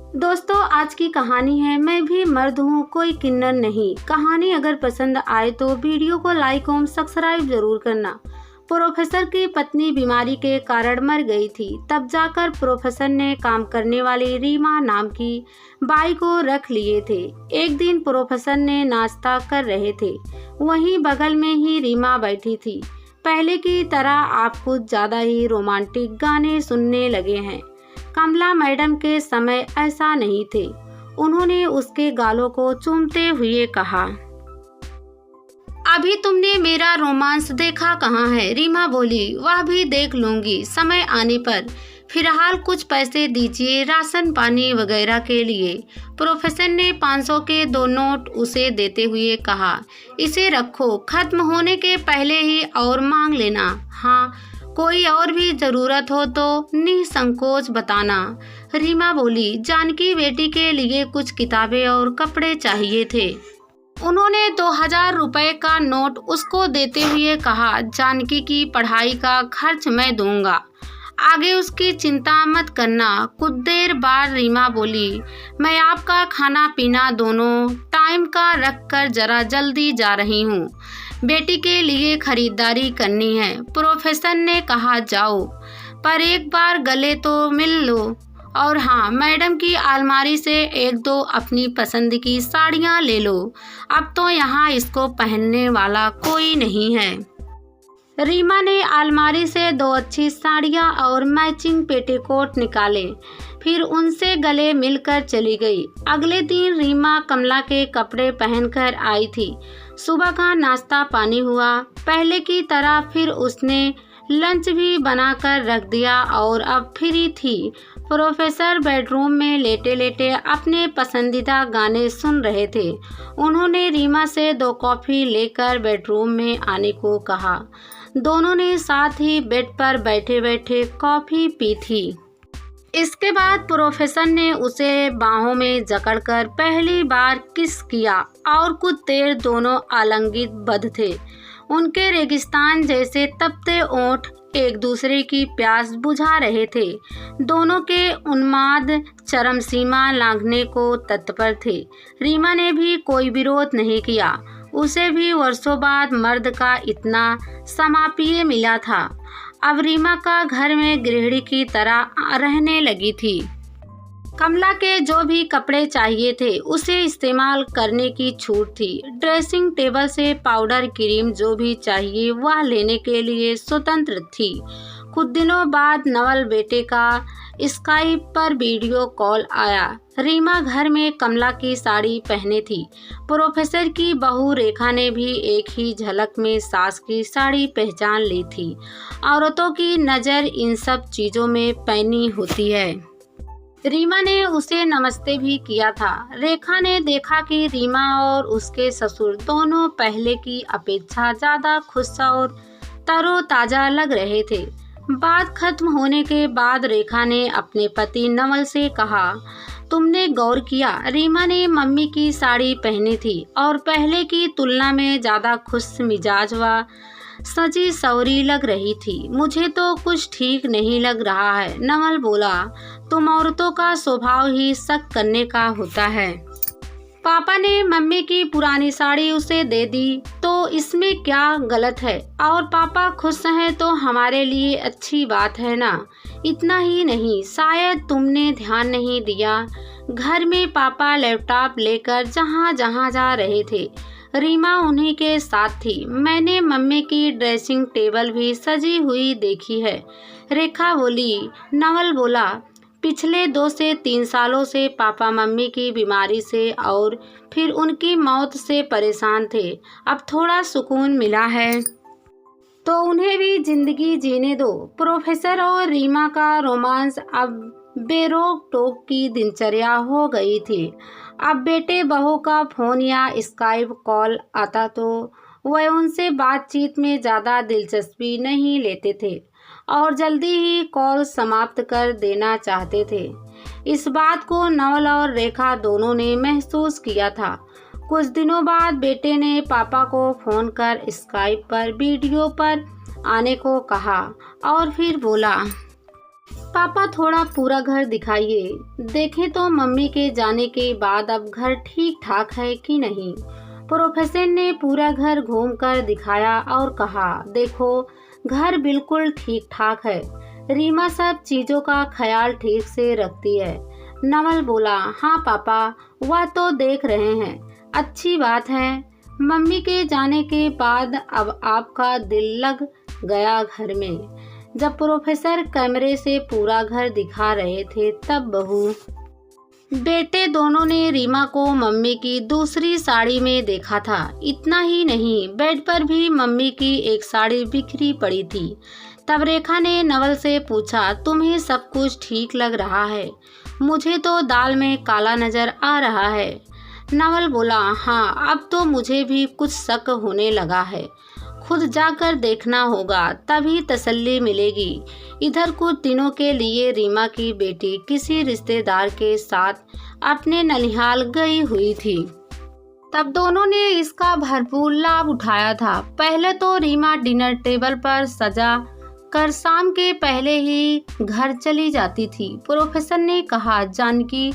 दोस्तों, आज की कहानी है मैं भी मर्द हूँ कोई किन्नर नहीं। कहानी अगर पसंद आए तो वीडियो को लाइक और सब्सक्राइब जरूर करना। प्रोफेसर की पत्नी बीमारी के कारण मर गई थी। तब जाकर प्रोफेसर ने काम करने वाली रीमा नाम की बाई को रख लिए थे। एक दिन प्रोफेसर ने नाश्ता कर रहे थे, वहीं बगल में ही रीमा बैठी थी। पहले की तरह आप कुछ ज्यादा ही रोमांटिक गाने सुनने लगे हैं। कमला मैडम के समय ऐसा नहीं थे। उन्होंने उसके गालों को चूमते हुए कहा, अभी तुमने मेरा रोमांस देखा कहाँ है? रीमा बोली, वह भी देख लूंगी समय आने पर। फिलहाल कुछ पैसे दीजिए राशन पानी वगैरह के लिए। प्रोफेसर ने 500 के 2 नोट उसे देते हुए कहा, इसे रखो, खत्म होने के पहले ही और मांग लेना। हाँ, कोई और भी जरूरत हो तो निसंकोच बताना। रीमा बोली, जानकी बेटी के लिए कुछ किताबें और कपड़े चाहिए थे। उन्होंने 2000 रुपए का नोट उसको देते हुए कहा, जानकी की पढ़ाई का खर्च मैं दूंगा, आगे उसकी चिंता मत करना। कुछ देर बाद रीमा बोली, मैं आपका खाना पीना दोनों टाइम का रख कर जरा जल्दी जा रही हूँ, बेटी के लिए खरीदारी करनी है। प्रोफेसर ने कहा, जाओ, पर एक बार गले तो मिल लो। और हाँ, मैडम की अलमारी से 1-2 अपनी पसंद की साड़ियाँ ले लो, अब तो यहाँ इसको पहनने वाला कोई नहीं है। रीमा ने अलमारी से 2 अच्छी साड़ियाँ और मैचिंग पेटीकोट निकाले, फिर उनसे गले मिलकर चली गई। अगले दिन रीमा कमला के कपड़े पहनकर आई थी। सुबह का नाश्ता पानी हुआ पहले की तरह, फिर उसने लंच भी बनाकर रख दिया और अब फ्री थी। प्रोफेसर बेडरूम में लेटे लेटे अपने पसंदीदा गाने सुन रहे थे। उन्होंने रीमा से 2 कॉफ़ी लेकर बेडरूम में आने को कहा। दोनों ने साथ ही बेड पर बैठे बैठे कॉफ़ी पी थी। इसके बाद प्रोफेसर ने उसे बाहों में जकड़कर पहली बार किस किया और कुछ देर दोनों आलिंगित बद्ध थे। उनके रेगिस्तान जैसे तपते ओंठ एक दूसरे की प्यास बुझा रहे थे। दोनों के उन्माद चरम सीमा लांघने को तत्पर थे। रीमा ने भी कोई विरोध नहीं किया। उसे भी वर्षों बाद मर्द का इतना समाप्य मिला था। अब रीमा का घर में गृहिणी की तरह रहने लगी थी। कमला के जो भी कपड़े चाहिए थे उसे इस्तेमाल करने की छूट थी। ड्रेसिंग टेबल से पाउडर क्रीम जो भी चाहिए वह लेने के लिए स्वतंत्र थी। कुछ दिनों बाद नवल बेटे का स्काइप पर वीडियो कॉल आया। रीमा घर में कमला की साड़ी पहने थी। प्रोफेसर की बहू रेखा ने भी एक ही झलक में सास की साड़ी पहचान ली थी। औरतों की नज़र इन सब चीज़ों में पैनी होती है। रीमा ने उसे नमस्ते भी किया था। रेखा ने देखा कि रीमा और उसके ससुर दोनों पहले की अपेक्षा ज़्यादा खुश और तरोताज़ा लग रहे थे। बात खत्म होने के बाद रेखा ने अपने पति नवल से कहा, तुमने गौर किया, रीमा ने मम्मी की साड़ी पहनी थी और पहले की तुलना में ज़्यादा खुश मिजाज व सजी सवरी लग रही थी। मुझे तो कुछ ठीक नहीं लग रहा है। नवल बोला, तुम औरतों का स्वभाव ही शक करने का होता है। पापा ने मम्मी की पुरानी साड़ी उसे दे दी तो इसमें क्या गलत है? और पापा खुश हैं तो हमारे लिए अच्छी बात है ना। इतना ही नहीं, शायद तुमने ध्यान नहीं दिया, घर में पापा लैपटॉप लेकर जहाँ जहाँ जा रहे थे, रीमा उन्हीं के साथ थी। मैंने मम्मी की ड्रेसिंग टेबल भी सजी हुई देखी है। रेखा बोली। नवल बोला, पिछले 2 से 3 सालों से पापा मम्मी की बीमारी से और फिर उनकी मौत से परेशान थे। अब थोड़ा सुकून मिला है तो उन्हें भी जिंदगी जीने दो। प्रोफेसर और रीमा का रोमांस अब बेरोक टोक की दिनचर्या हो गई थी। अब बेटे बहू का फ़ोन या स्काइप कॉल आता तो वह उनसे बातचीत में ज़्यादा दिलचस्पी नहीं लेते थे और जल्दी ही कॉल समाप्त कर देना चाहते थे। इस बात को नवल और रेखा दोनों ने महसूस किया था। कुछ दिनों बाद बेटे ने पापा को फ़ोन कर स्काइप पर वीडियो पर आने को कहा और फिर बोला, पापा थोड़ा पूरा घर दिखाइए, देखें तो मम्मी के जाने के बाद अब घर ठीक ठाक है कि नहीं। प्रोफेसर ने पूरा घर घूमकर दिखाया और कहा, देखो घर बिल्कुल ठीक ठाक है। रीमा सब चीजों का ख्याल ठीक से रखती है। नवल बोला, हाँ पापा, वह तो देख रहे हैं, अच्छी बात है। मम्मी के जाने के बाद अब आपका दिल लग गया घर में। जब प्रोफेसर कैमरे से पूरा घर दिखा रहे थे तब बहू बेटे दोनों ने रीमा को मम्मी की दूसरी साड़ी में देखा था। इतना ही नहीं, बेड पर भी मम्मी की एक साड़ी बिखरी पड़ी थी। तब रेखा ने नवल से पूछा, तुम्हें सब कुछ ठीक लग रहा है? मुझे तो दाल में काला नजर आ रहा है। नवल बोला, हाँ अब तो मुझे भी कुछ शक होने लगा है। खुद जाकर देखना होगा, तभी तसल्ली मिलेगी। इधर कुछ दिनों के लिए रीमा की बेटी किसी रिश्तेदार के साथ अपने ननिहाल गई हुई थी। तब दोनों ने इसका भरपूर लाभ उठाया था। पहले तो रीमा डिनर टेबल पर सजा कर शाम के पहले ही घर चली जाती थी। प्रोफेसर ने कहा, जानकी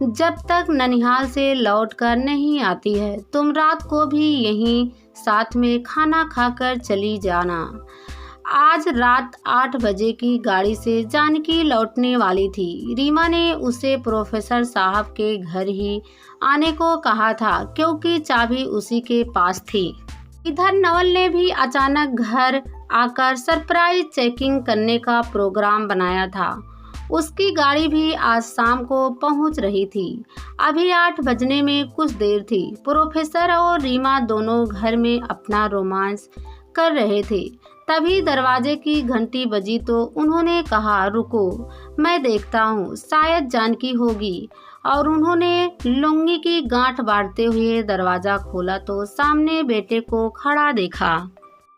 जब तक ननिहाल से लौटकर नहीं आती है, तुम रात को भी यहीं साथ में खाना खाकर चली जाना। आज रात 8 बजे की गाड़ी से जानकी लौटने वाली थी। रीमा ने उसे प्रोफेसर साहब के घर ही आने को कहा था, क्योंकि चाबी उसी के पास थी। इधर नवल ने भी अचानक घर आकर सरप्राइज चेकिंग करने का प्रोग्राम बनाया था। उसकी गाड़ी भी आज शाम को पहुंच रही थी। अभी 8 बजने में कुछ देर थी। प्रोफेसर और रीमा दोनों घर में अपना रोमांस कर रहे थे। तभी दरवाजे की घंटी बजी तो उन्होंने कहा, रुको मैं देखता हूँ, शायद जानकी होगी। और उन्होंने लुंगी की गांठ बांटते हुए दरवाजा खोला तो सामने बेटे को खड़ा देखा।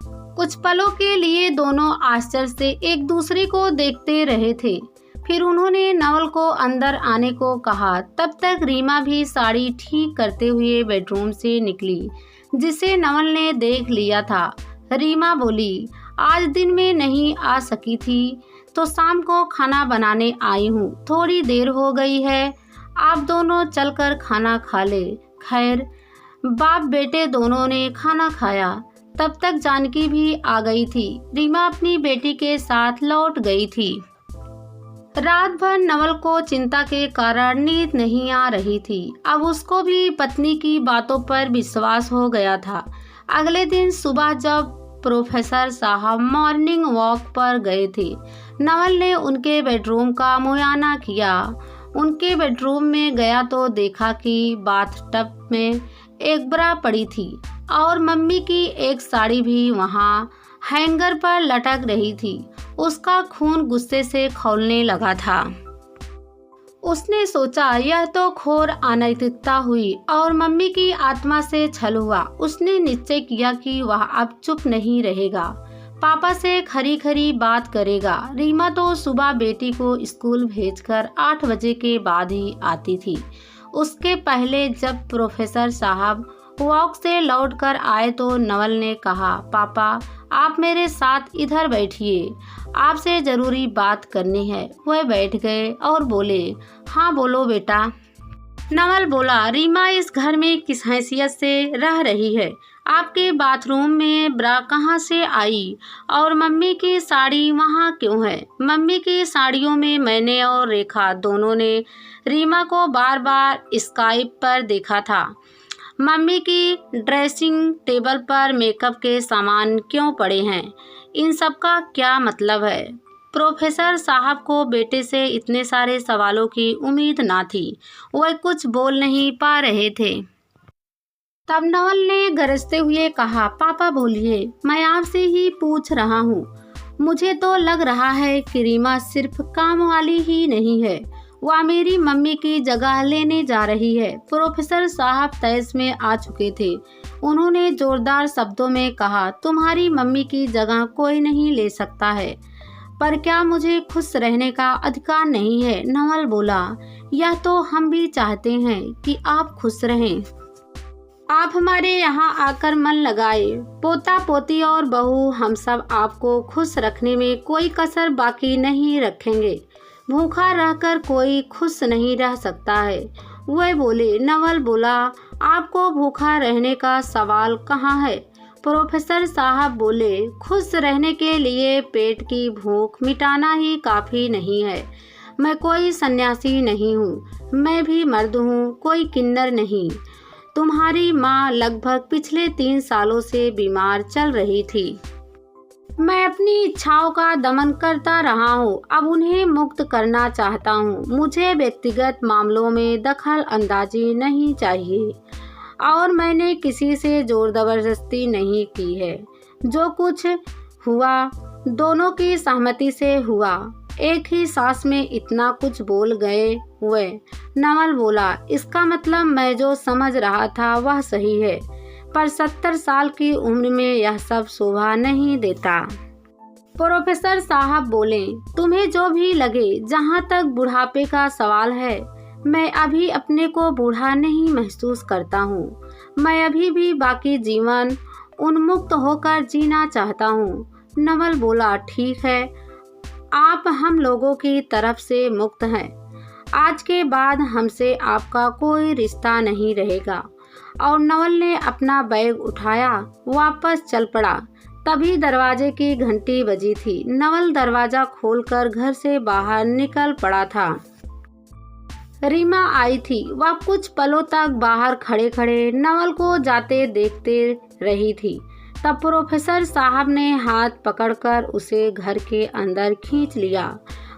कुछ पलों के लिए दोनों आश्चर्य से एक दूसरे को देखते रहे थे। फिर उन्होंने नवल को अंदर आने को कहा। तब तक रीमा भी साड़ी ठीक करते हुए बेडरूम से निकली, जिसे नवल ने देख लिया था। रीमा बोली, आज दिन में नहीं आ सकी थी तो शाम को खाना बनाने आई हूँ। थोड़ी देर हो गई है, आप दोनों चलकर खाना खा ले। खैर बाप बेटे दोनों ने खाना खाया। तब तक जानकी भी आ गई थी। रीमा अपनी बेटी के साथ लौट गई थी। रात भर नवल को चिंता के कारण नींद नहीं आ रही थी। अब उसको भी पत्नी की बातों पर विश्वास हो गया था। अगले दिन सुबह जब प्रोफेसर साहब मॉर्निंग वॉक पर गए थे, नवल ने उनके बेडरूम का मुआयना किया। उनके बेडरूम में गया तो देखा कि बाथटब में एक ब्रा पड़ी थी और मम्मी की एक साड़ी भी वहाँ हैंगर पर लटक रही थी। उसका खून गुस्से से खौलने लगा था। उसने सोचा, यह तो घोर अनैतिकता हुई और मम्मी की आत्मा से छल हुआ। उसने निश्चय किया कि वह अब चुप नहीं रहेगा, पापा से खरी खरी बात करेगा। रीमा तो सुबह बेटी को स्कूल भेजकर 8 बजे के बाद ही आती थी। उसके पहले जब प्रोफेसर साहब वॉक से लौटकर आए तो नवल ने कहा, पापा आप मेरे साथ इधर बैठिए, आपसे जरूरी बात करनी है। वह बैठ गए और बोले, हाँ बोलो बेटा। नवल बोला, रीमा इस घर में किस हैसियत से रह रही है? आपके बाथरूम में ब्रा कहाँ से आई और मम्मी की साड़ी वहाँ क्यों है? मम्मी की साड़ियों में मैंने और रेखा दोनों ने रीमा को बार बार स्काइप पर देखा था। मम्मी की ड्रेसिंग टेबल पर मेकअप के सामान क्यों पड़े हैं? इन सब का क्या मतलब है? प्रोफेसर साहब को बेटे से इतने सारे सवालों की उम्मीद ना थी। वह कुछ बोल नहीं पा रहे थे। तब नवल ने गरजते हुए कहा, पापा बोलिए, मैं आपसे ही पूछ रहा हूँ। मुझे तो लग रहा है कि रीमा सिर्फ काम वाली ही नहीं है, वह मेरी मम्मी की जगह लेने जा रही है। प्रोफेसर साहब तैस में आ चुके थे। उन्होंने जोरदार शब्दों में कहा, तुम्हारी मम्मी की जगह कोई नहीं ले सकता है, पर क्या मुझे खुश रहने का अधिकार नहीं है? नवल बोला, यह तो हम भी चाहते हैं कि आप खुश रहें। आप हमारे यहाँ आकर मन लगाए। पोता पोती और बहू हम सब आपको खुश रखने में कोई कसर बाकी नहीं रखेंगे। भूखा रहकर कोई खुश नहीं रह सकता है। वह बोले। नवल बोला, आपको भूखा रहने का सवाल कहाँ है? प्रोफेसर साहब बोले, खुश रहने के लिए पेट की भूख मिटाना ही काफ़ी नहीं है। मैं कोई सन्यासी नहीं हूँ, मैं भी मर्द हूँ, कोई किन्नर नहीं। तुम्हारी माँ लगभग पिछले 3 सालों से बीमार चल रही थी। मैं अपनी इच्छाओं का दमन करता रहा हूँ, अब उन्हें मुक्त करना चाहता हूँ। मुझे व्यक्तिगत मामलों में दखल अंदाजी नहीं चाहिए और मैंने किसी से जोर जबरदस्ती नहीं की है। जो कुछ हुआ दोनों की सहमति से हुआ। एक ही सांस में इतना कुछ बोल गए हुए। नवल बोला, इसका मतलब मैं जो समझ रहा था वह सही है, पर 70 साल की उम्र में यह सब शोभा नहीं देता। प्रोफेसर साहब बोले, तुम्हें जो भी लगे, जहाँ तक बुढ़ापे का सवाल है, मैं अभी अपने को बूढ़ा नहीं महसूस करता हूँ। मैं अभी भी बाकी जीवन उन्मुक्त होकर जीना चाहता हूँ। नवल बोला, ठीक है, आप हम लोगों की तरफ से मुक्त हैं। आज के बाद हमसे आपका कोई रिश्ता नहीं रहेगा। और नवल ने अपना बैग उठाया, वापस चल पड़ा। तभी दरवाजे की घंटी बजी थी। नवल दरवाजा खोलकर घर से बाहर निकल पड़ा था। रीमा आई थी। वह कुछ पलों तक बाहर खड़े खड़े नवल को जाते देखते रही थी। तब प्रोफेसर साहब ने हाथ पकड़कर उसे घर के अंदर खींच लिया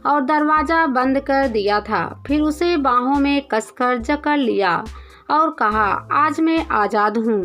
और दरवाज़ा बंद कर दिया था। फिर उसे बाहों में कसकर जकड़ लिया और कहा, आज मैं आज़ाद हूँ।